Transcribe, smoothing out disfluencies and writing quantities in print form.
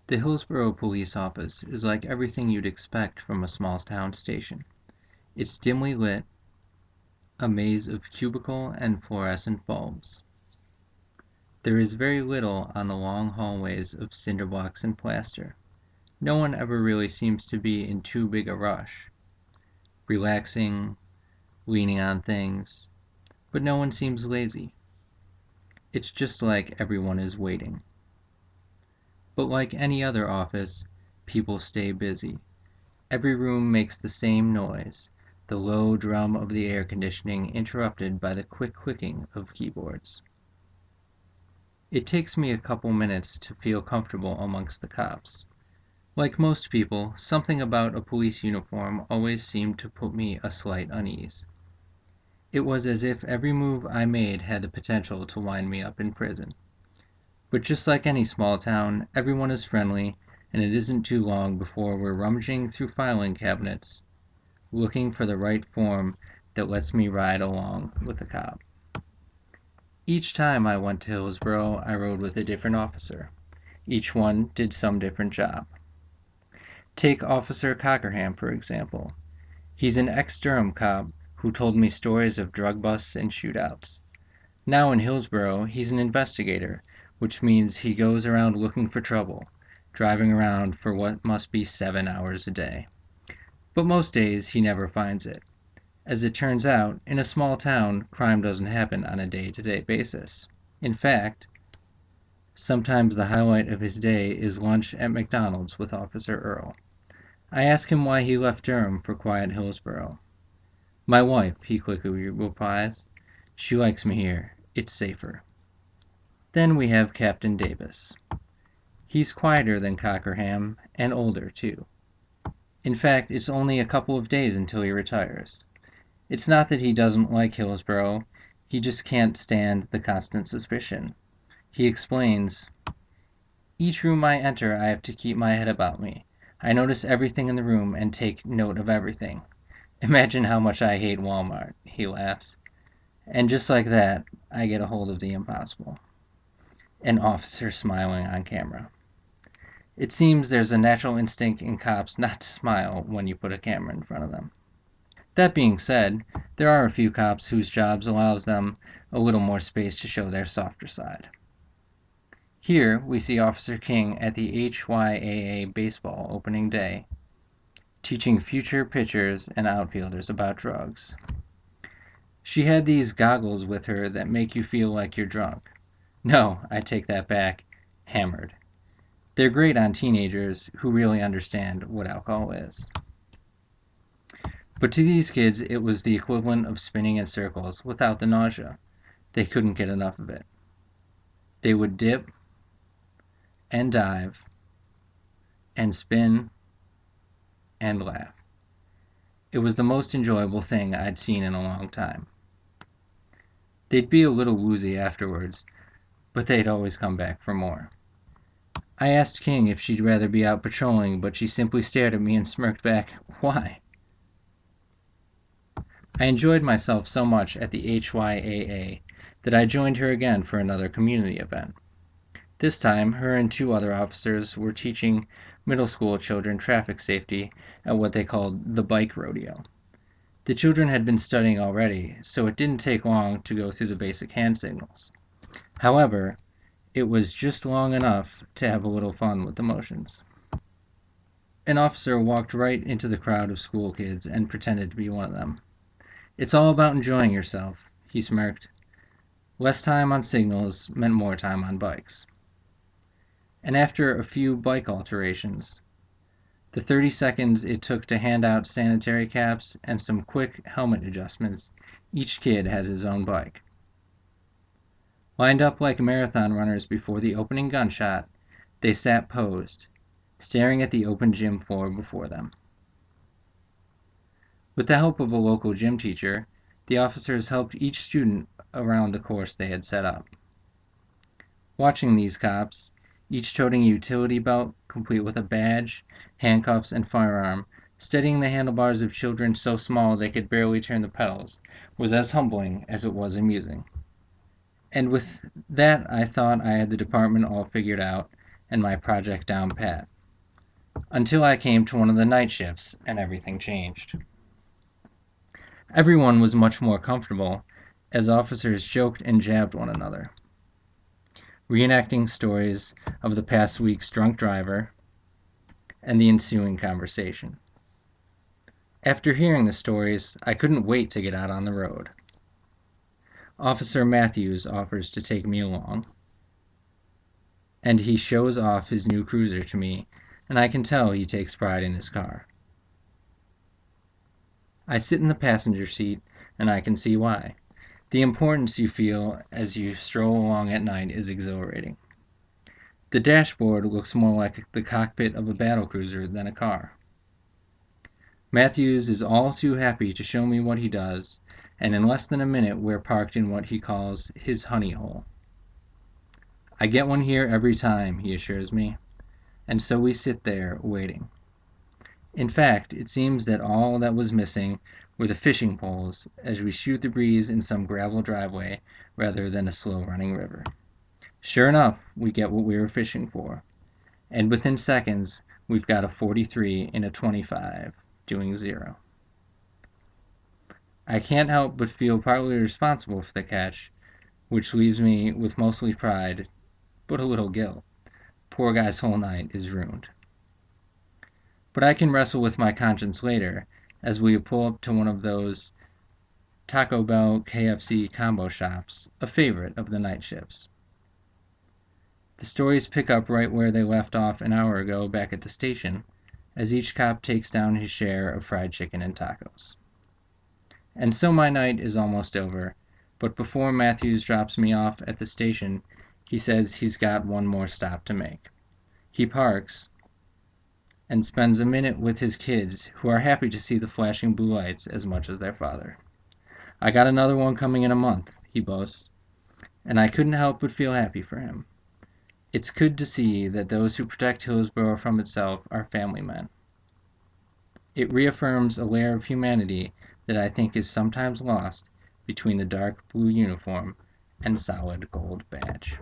The Hillsborough Police Office is like everything you'd expect from a small town station. It's dimly lit, a maze of cubicle and fluorescent bulbs. There is very little on the long hallways of cinder blocks and plaster. No one ever really seems to be in too big a rush, relaxing, leaning on things, but no one seems lazy. It's just like everyone is waiting. But like any other office, people stay busy. Every room makes the same noise, the low drum of the air conditioning interrupted by the quick clicking of keyboards. It takes me a couple minutes to feel comfortable amongst the cops. Like most people, something about a police uniform always seemed to put me a slight unease. It was as if every move I made had the potential to wind me up in prison. But just like any small town, everyone is friendly, and it isn't too long before we're rummaging through filing cabinets, looking for the right form that lets me ride along with a cop. Each time I went to Hillsborough, I rode with a different officer. Each one did some different job. Take Officer Cockerham, for example. He's an ex-Durham cop who told me stories of drug busts and shootouts. Now in Hillsborough, he's an investigator, which means he goes around looking for trouble, driving around for what must be 7 hours a day. But most days he never finds it. As it turns out, in a small town, crime doesn't happen on a day-to-day basis. In fact, sometimes the highlight of his day is lunch at McDonald's with Officer Earl. I ask him why he left Durham for quiet Hillsborough. "My wife," he quickly replies. "She likes me here. It's safer." Then we have Captain Davis. He's quieter than Cockerham, and older, too. In fact, it's only a couple of days until he retires. It's not that he doesn't like Hillsborough, he just can't stand the constant suspicion. He explains, "Each room I enter I have to keep my head about me. I notice everything in the room and take note of everything. Imagine how much I hate Walmart," he laughs. And just like that, I get a hold of the impossible. An officer smiling on camera. It seems there's a natural instinct in cops not to smile when you put a camera in front of them. That being said, there are a few cops whose jobs allows them a little more space to show their softer side. Here we see Officer King at the HYAA baseball opening day, teaching future pitchers and outfielders about drugs. She had these goggles with her that make you feel like you're drunk. No, I take that back, hammered. They're great on teenagers who really understand what alcohol is. But to these kids, it was the equivalent of spinning in circles without the nausea. They couldn't get enough of it. They would dip and dive and spin and laugh. It was the most enjoyable thing I'd seen in a long time. They'd be a little woozy afterwards, but they'd always come back for more. I asked King if she'd rather be out patrolling, but she simply stared at me and smirked back, "Why?" I enjoyed myself so much at the HYAA that I joined her again for another community event. This time, her and two other officers were teaching middle school children traffic safety at what they called the bike rodeo. The children had been studying already, so it didn't take long to go through the basic hand signals. However, it was just long enough to have a little fun with the motions. An officer walked right into the crowd of school kids and pretended to be one of them. "It's all about enjoying yourself," he smirked. Less time on signals meant more time on bikes. And after a few bike alterations, the 30 seconds it took to hand out sanitary caps and some quick helmet adjustments, each kid had his own bike. Lined up like marathon runners before the opening gunshot, they sat posed, staring at the open gym floor before them. With the help of a local gym teacher, the officers helped each student around the course they had set up. Watching these cops, each toting a utility belt complete with a badge, handcuffs, and firearm, steadying the handlebars of children so small they could barely turn the pedals, was as humbling as it was amusing. And with that, I thought I had the department all figured out, and my project down pat. Until I came to one of the night shifts and everything changed. Everyone was much more comfortable as officers joked and jabbed one another, reenacting stories of the past week's drunk driver and the ensuing conversation. After hearing the stories, I couldn't wait to get out on the road. Officer Matthews offers to take me along, and he shows off his new cruiser to me, and I can tell he takes pride in his car. I sit in the passenger seat, and I can see why. The importance you feel as you stroll along at night is exhilarating. The dashboard looks more like the cockpit of a battlecruiser than a car. Matthews is all too happy to show me what he does, and in less than a minute we're parked in what he calls his honey hole. I get one here every time, he assures me, and so we sit there waiting. In fact, it seems that all that was missing were the fishing poles as we shoot the breeze in some gravel driveway rather than a slow-running river. Sure enough, we get what we were fishing for, and within seconds we've got a 43 in a 25 doing 0. I can't help but feel partly responsible for the catch, which leaves me with mostly pride, but a little guilt. Poor guy's whole night is ruined. But I can wrestle with my conscience later as we pull up to one of those Taco Bell KFC combo shops, a favorite of the night shifts. The stories pick up right where they left off an hour ago back at the station, as each cop takes down his share of fried chicken and tacos. And so my night is almost over, but before Matthews drops me off at the station, he says he's got one more stop to make. He parks and spends a minute with his kids, who are happy to see the flashing blue lights as much as their father. I got another one coming in a month, he boasts, and I couldn't help but feel happy for him. It's good to see that those who protect Hillsborough from itself are family men. It reaffirms a layer of humanity that I think is sometimes lost between the dark blue uniform and solid gold badge.